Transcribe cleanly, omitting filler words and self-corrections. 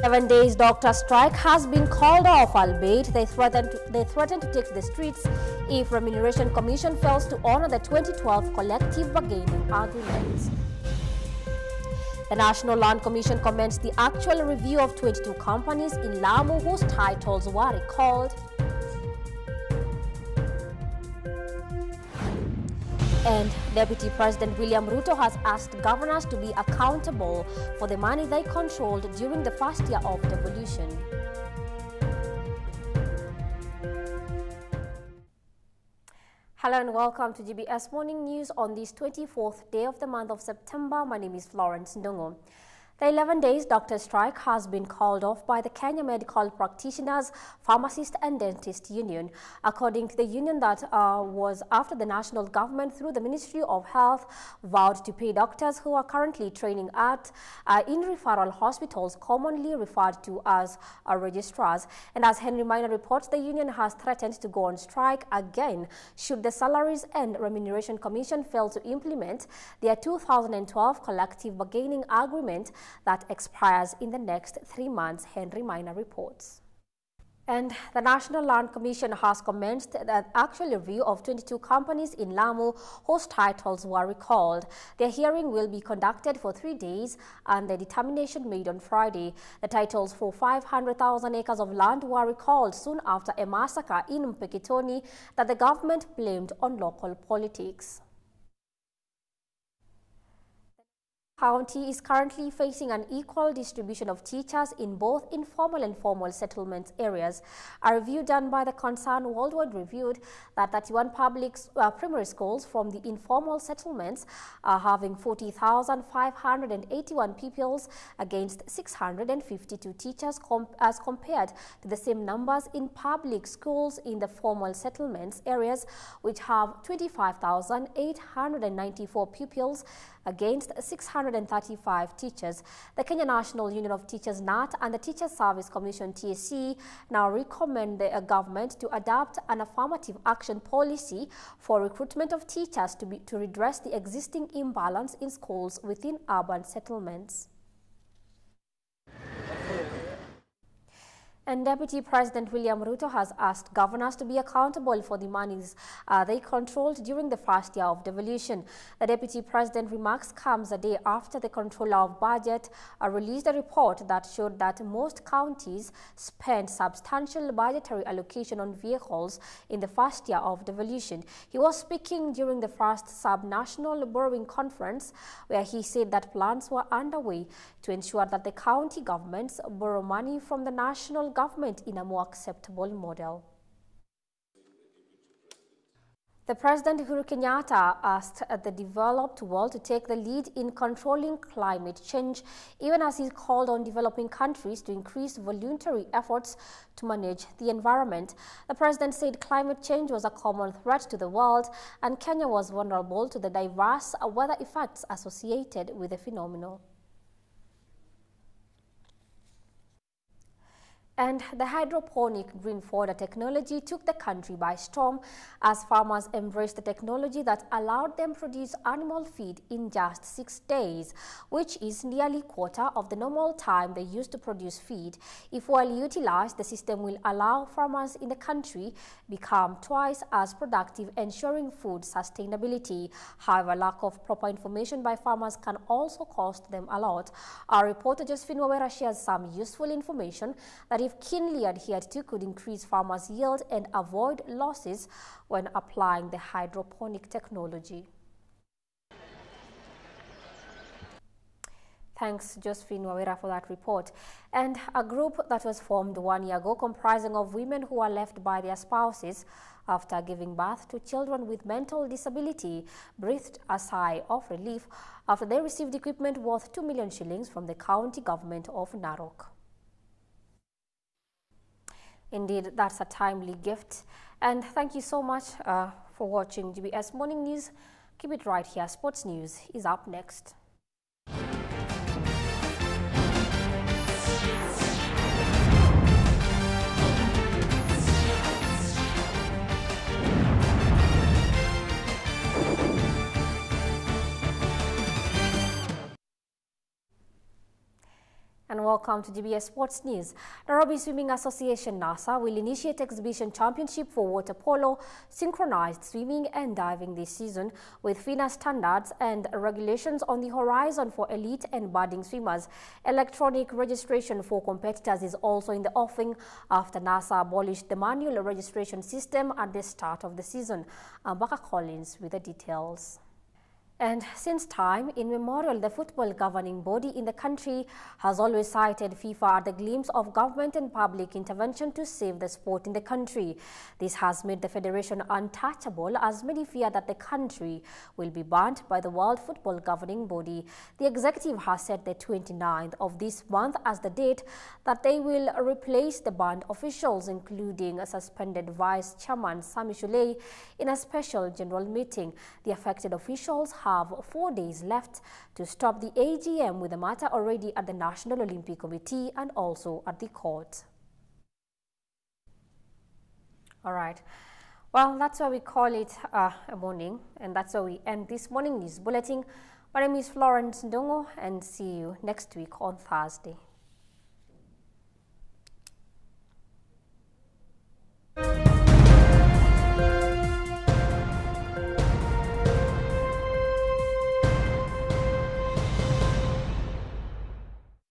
7 days doctor strike has been called off, albeit they threatened to take to the streets if Remuneration Commission fails to honor the 2012 collective bargaining agreement. The National Land Commission commenced the actual review of 22 companies in Lamu whose titles were recalled. And Deputy President William Ruto has asked governors to be accountable for the money they controlled during the first year of devolution. Hello and welcome to GBS Morning News on this 24th day of the month of September. My name is Florence Ndungu. The 11 days doctor strike has been called off by the Kenya Medical Practitioners, Pharmacist and Dentist Union. According to the union, that was after the national government through the Ministry of Health vowed to pay doctors who are currently training at in referral hospitals, commonly referred to as registrars. And as Henry Minor reports, the union has threatened to go on strike again should the Salaries and Remuneration Commission fail to implement their 2012 collective bargaining agreement that expires in the next 3 months, Henry Minor reports. And the National Land Commission has commenced the actual review of 22 companies in Lamu whose titles were recalled. Their hearing will be conducted for 3 days and the determination made on Friday. The titles for 500,000 acres of land were recalled soon after a massacre in Mpeketoni that the government blamed on local politics. County is currently facing an equal distribution of teachers in both informal and formal settlement areas. A review done by the Concern Worldwide revealed that 31 public primary schools from the informal settlements are having 40,581 pupils against 652 teachers as compared to the same numbers in public schools in the formal settlements areas, which have 25,894 pupils against 635 teachers. The Kenya National Union of Teachers (NAT) and the Teachers Service Commission (TSC) now recommend the government to adopt an affirmative action policy for recruitment of teachers to redress the existing imbalance in schools within urban settlements. And Deputy President William Ruto has asked governors to be accountable for the monies they controlled during the first year of devolution. The Deputy President remarks comes a day after the Controller of Budget released a report that showed that most counties spent substantial budgetary allocation on vehicles in the first year of devolution. He was speaking during the first sub-national borrowing conference, where he said that plans were underway to ensure that the county governments borrow money from the national government in a more acceptable model. The President Uhuru Kenyatta asked the developed world to take the lead in controlling climate change, even as he called on developing countries to increase voluntary efforts to manage the environment. The President said climate change was a common threat to the world and Kenya was vulnerable to the diverse weather effects associated with the phenomenon. And the hydroponic green fodder technology took the country by storm as farmers embraced the technology that allowed them produce animal feed in just 6 days, which is nearly a quarter of the normal time they used to produce feed. If well utilized, the system will allow farmers in the country become twice as productive, ensuring food sustainability. However, lack of proper information by farmers can also cost them a lot. Our reporter Josephine Wawera shares some useful information that if keenly adhered to could increase farmers' yield and avoid losses when applying the hydroponic technology. Thanks, Josephine Wawera, for that report. And a group that was formed 1 year ago comprising of women who are left by their spouses after giving birth to children with mental disability breathed a sigh of relief after they received equipment worth 2 million shillings from the county government of Narok. Indeed, that's a timely gift. And thank you so much for watching GBS Morning News. Keep it right here. Sports News is up next. And welcome to GBS Sports News. Nairobi Swimming Association (NASA) will initiate exhibition championship for water polo, synchronized swimming and diving this season, with FINA standards and regulations on the horizon for elite and budding swimmers. Electronic registration for competitors is also in the offing after NASA abolished the manual registration system at the start of the season. Ambaka Collins with the details. And since time immemorial, the football governing body in the country has always cited FIFA as the glimpse of government and public intervention to save the sport in the country. This has made the federation untouchable, as many fear that the country will be banned by the World Football Governing Body. The executive has set the 29th of this month as the date that they will replace the banned officials, including a suspended Vice Chairman Sami Shulei, in a special general meeting. The affected officials have 4 days left to stop the AGM, with the matter already at the National Olympic Committee and also at the court. All right. Well, that's why we call it a morning, and that's why we end this morning news bulletin. My name is Florence Ndongo, and see you next week on Thursday.